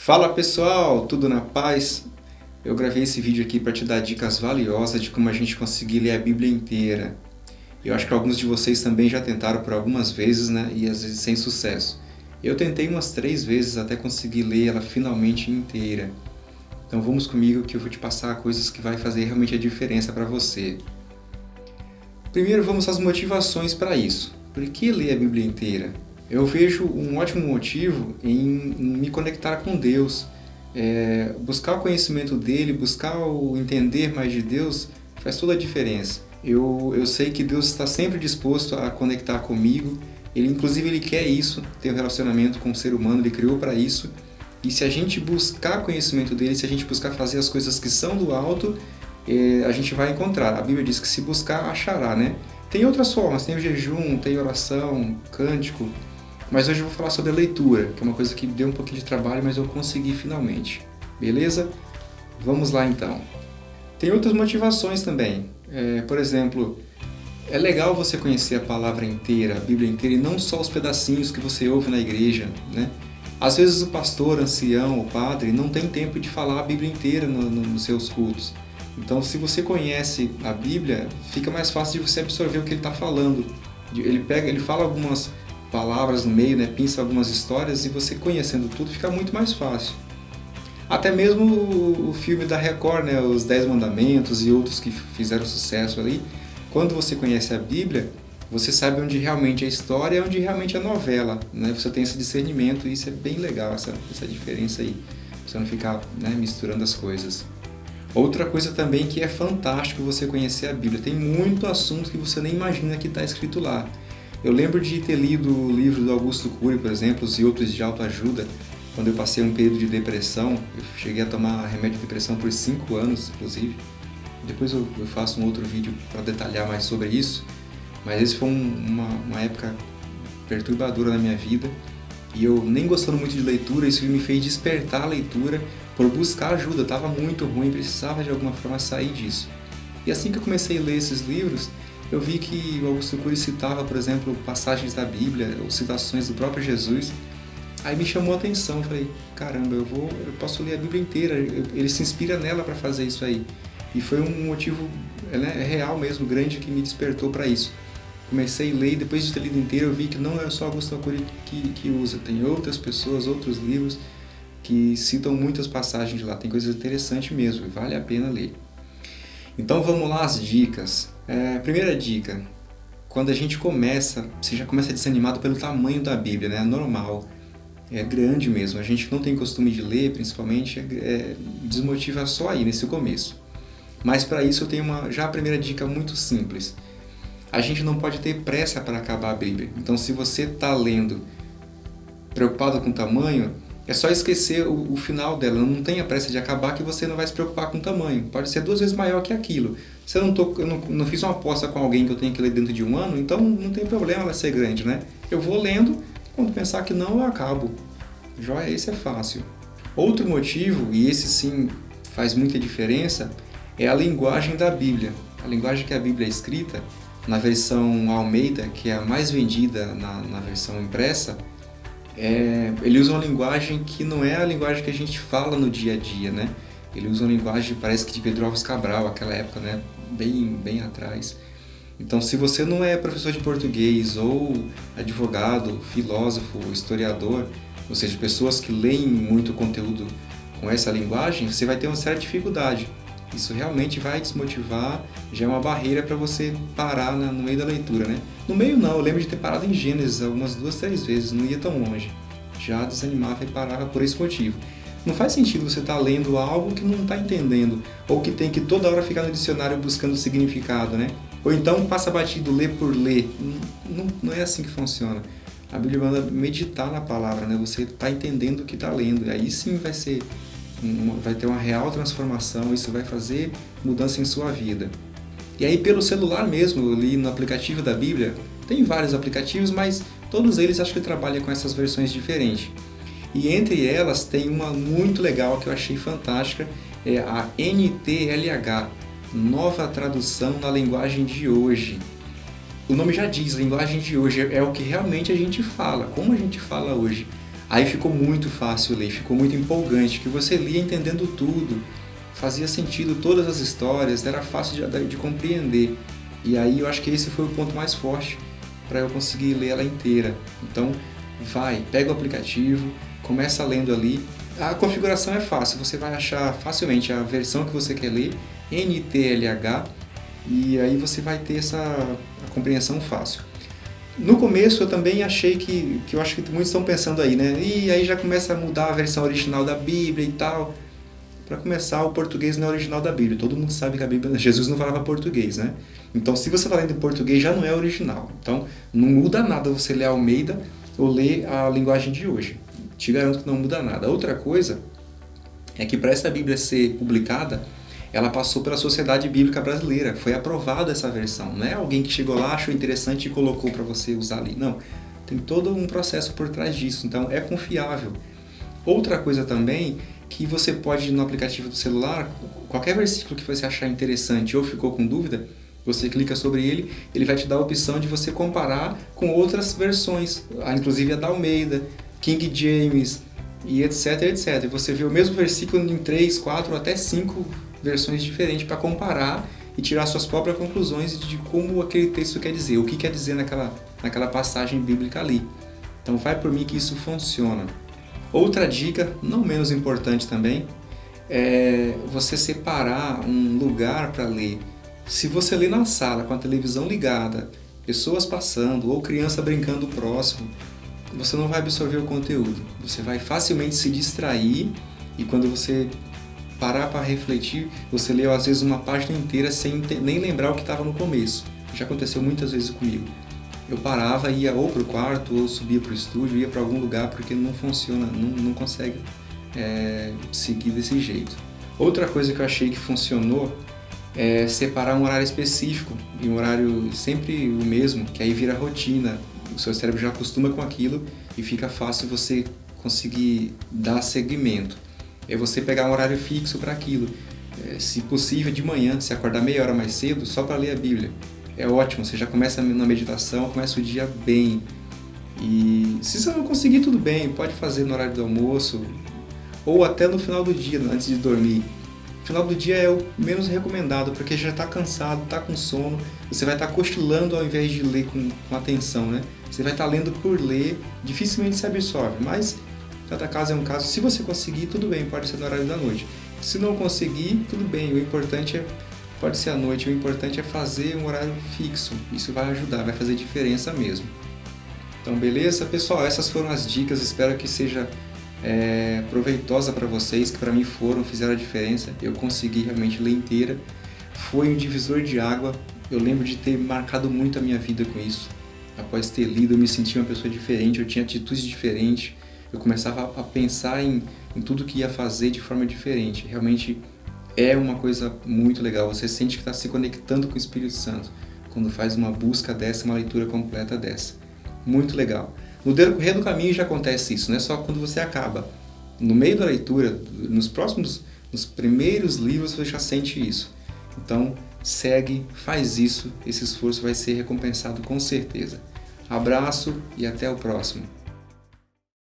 Fala pessoal, tudo na paz? Eu gravei esse vídeo aqui para te dar dicas valiosas de como a gente conseguir ler a Bíblia inteira. Eu acho que alguns de vocês também já tentaram por algumas vezes, né? E às vezes sem sucesso. Eu tentei umas 3 vezes até conseguir ler ela finalmente inteira. Então vamos comigo que eu vou te passar coisas que vai fazer realmente a diferença para você. Primeiro vamos às motivações para isso. Por que ler a Bíblia inteira? Eu vejo um ótimo motivo em me conectar com Deus, buscar o conhecimento dele, buscar o entender mais de Deus, faz toda a diferença. Eu sei que Deus está sempre disposto a conectar comigo, inclusive ele quer isso, ter um relacionamento com o ser humano, ele criou para isso. E se a gente buscar conhecimento dele, se a gente buscar fazer as coisas que são do alto, a gente vai encontrar. A Bíblia diz que se buscar, achará, né? Tem outras formas, tem o jejum, tem oração, cântico. Mas hoje eu vou falar sobre a leitura, que é uma coisa que deu um pouquinho de trabalho, mas eu consegui finalmente. Beleza? Vamos lá então. Tem outras motivações também. Por exemplo, é legal você conhecer a palavra inteira, a Bíblia inteira, e não só os pedacinhos que você ouve na igreja, né? Às vezes o pastor, ancião, o padre, não tem tempo de falar a Bíblia inteira nos seus cultos. Então, se você conhece a Bíblia, fica mais fácil de você absorver o que ele está falando. Ele fala algumas palavras no meio, né? Pinça algumas histórias e você conhecendo tudo fica muito mais fácil. Até mesmo o filme da Record, né? Os 10 Mandamentos e outros que fizeram sucesso ali. Quando você conhece a Bíblia, você sabe onde realmente é a história e onde realmente é a novela, né? Você tem esse discernimento e isso é bem legal, essa diferença aí. Você não ficar, né, misturando as coisas. Outra coisa também que é fantástico você conhecer a Bíblia. Tem muito assunto que você nem imagina que está escrito lá. Eu lembro de ter lido o livro do Augusto Cury, por exemplo, e outros de autoajuda, quando eu passei um período de depressão. Eu cheguei a tomar remédio de depressão por 5 anos, inclusive. Depois eu faço um outro vídeo para detalhar mais sobre isso. Mas esse foi uma época perturbadora na minha vida. E eu nem gostando muito de leitura, isso me fez despertar a leitura por buscar ajuda. Estava muito ruim, precisava de alguma forma sair disso. E assim que eu comecei a ler esses livros, eu vi que o Augusto Cury citava, por exemplo, passagens da Bíblia, ou citações do próprio Jesus. Aí me chamou a atenção, falei, caramba, eu posso ler a Bíblia inteira, ele se inspira nela para fazer isso aí. E foi um motivo, né, real mesmo, grande, que me despertou para isso. Comecei a ler e depois de ter lido inteiro eu vi que não é só Augusto Cury que usa, tem outras pessoas, outros livros que citam muitas passagens de lá, tem coisas interessantes mesmo, vale a pena ler. Então vamos lá as dicas. Primeira dica, quando a gente você já começa desanimado pelo tamanho da Bíblia, né? É normal, é grande mesmo, a gente não tem costume de ler, principalmente, desmotiva só aí nesse começo. Mas para isso eu tenho já a primeira dica muito simples. A gente não pode ter pressa para acabar a Bíblia. Então, se você está lendo preocupado com o tamanho, é só esquecer o final dela. Não tenha pressa de acabar que você não vai se preocupar com o tamanho. Pode ser 2 vezes maior que aquilo. Se eu não fiz uma aposta com alguém que eu tenho que ler dentro de 1 ano, então não tem problema ela ser grande, né? Eu vou lendo, quando pensar que não, eu acabo. Joia, esse é fácil. Outro motivo, e esse sim faz muita diferença, é a linguagem da Bíblia. A linguagem que a Bíblia é escrita, na versão Almeida, que é a mais vendida na versão impressa, ele usa uma linguagem que não é a linguagem que a gente fala no dia a dia, né? Ele usa uma linguagem, parece que de Pedro Álvares Cabral, aquela época, né? Bem atrás. Então, se você não é professor de português, ou advogado, filósofo, historiador, ou seja, pessoas que leem muito conteúdo com essa linguagem, você vai ter uma certa dificuldade. Isso realmente vai desmotivar, já é uma barreira para você parar no meio da leitura, né? No meio não, eu lembro de ter parado em Gênesis algumas 2, 3 vezes, não ia tão longe. Já desanimava e parava por esse motivo. Não faz sentido você estar lendo algo que não está entendendo, ou que tem que toda hora ficar no dicionário buscando significado, né? Ou então passa batido, lê por ler. Não é assim que funciona. A Bíblia manda meditar na palavra, né? Você está entendendo o que está lendo, e aí sim vai ter uma real transformação, isso vai fazer mudança em sua vida. E aí pelo celular mesmo, eu li no aplicativo da Bíblia, tem vários aplicativos, mas todos eles acho que trabalham com essas versões diferentes. E entre elas tem uma muito legal que eu achei fantástica, é a NTLH, Nova Tradução na Linguagem de Hoje. O nome já diz, linguagem de hoje, é o que realmente a gente fala, como a gente fala hoje. Aí ficou muito fácil ler, ficou muito empolgante, que você lia entendendo tudo, fazia sentido todas as histórias, era fácil de compreender. E aí eu acho que esse foi o ponto mais forte para eu conseguir ler ela inteira. Então, pega o aplicativo, começa lendo ali. A configuração é fácil, você vai achar facilmente a versão que você quer ler, NTLH, e aí você vai ter a compreensão fácil. No começo eu também achei que eu acho que muitos estão pensando aí, né? E aí já começa a mudar a versão original da Bíblia e tal. Para começar, o português não é original da Bíblia. Todo mundo sabe que a Bíblia, Jesus não falava português, né? Então, se você está lendo em português, já não é original. Então, não muda nada você ler a Almeida ou ler a linguagem de hoje. Te garanto que não muda nada. Outra coisa é que para essa Bíblia ser publicada, ela passou pela Sociedade Bíblica Brasileira. Foi aprovada essa versão. Não é alguém que chegou lá, achou interessante e colocou para você usar ali. Não. Tem todo um processo por trás disso. Então, é confiável. Outra coisa também, que você pode, no aplicativo do celular, qualquer versículo que você achar interessante ou ficou com dúvida, você clica sobre ele, ele vai te dar a opção de você comparar com outras versões, inclusive a da Almeida, King James, e etc, etc. E você vê o mesmo versículo em 3, 4 ou até 5 versões diferentes para comparar e tirar suas próprias conclusões de como aquele texto quer dizer, o que quer dizer naquela passagem bíblica ali. Então vai por mim que isso funciona. Outra dica, não menos importante também, é você separar um lugar para ler. Se você lê na sala com a televisão ligada, pessoas passando ou criança brincando próximo, você não vai absorver o conteúdo. Você vai facilmente se distrair e quando você parar para refletir, você leu às vezes uma página inteira sem nem lembrar o que estava no começo. Já aconteceu muitas vezes comigo. Eu parava, ia ou para o quarto, ou subia para o estúdio, ia para algum lugar, porque não funciona, não consegue seguir desse jeito. Outra coisa que eu achei que funcionou é separar um horário específico, e um horário sempre o mesmo, que aí vira rotina. O seu cérebro já acostuma com aquilo e fica fácil você conseguir dar seguimento. É você pegar um horário fixo para aquilo. Se possível, de manhã, se acordar meia hora mais cedo, só para ler a Bíblia. É ótimo, você já começa na meditação, começa o dia bem. E se você não conseguir, tudo bem, pode fazer no horário do almoço ou até no final do dia, antes de dormir. No final do dia é o menos recomendado, porque já está cansado, está com sono, você vai estar cochilando ao invés de ler com atenção, né? Você vai estar lendo por ler, dificilmente se absorve, mas cada caso é um caso. Se você conseguir, tudo bem, pode ser no horário da noite. Se não conseguir, tudo bem, o importante pode ser à noite, o importante é fazer um horário fixo. Isso vai ajudar, vai fazer diferença mesmo. Então, beleza? Pessoal, essas foram as dicas. Espero que seja proveitosa para vocês, que para mim fizeram a diferença. Eu consegui realmente ler inteira. Foi um divisor de água. Eu lembro de ter marcado muito a minha vida com isso. Após ter lido, eu me sentia uma pessoa diferente, eu tinha atitudes diferentes. Eu começava a pensar em tudo que ia fazer de forma diferente. Realmente é uma coisa muito legal. Você sente que está se conectando com o Espírito Santo quando faz uma busca dessa, uma leitura completa dessa. Muito legal. No decorrer do caminho já acontece isso, não é só quando você acaba. No meio da leitura, nos primeiros livros você já sente isso. Então, segue, faz isso, esse esforço vai ser recompensado com certeza. Abraço e até o próximo.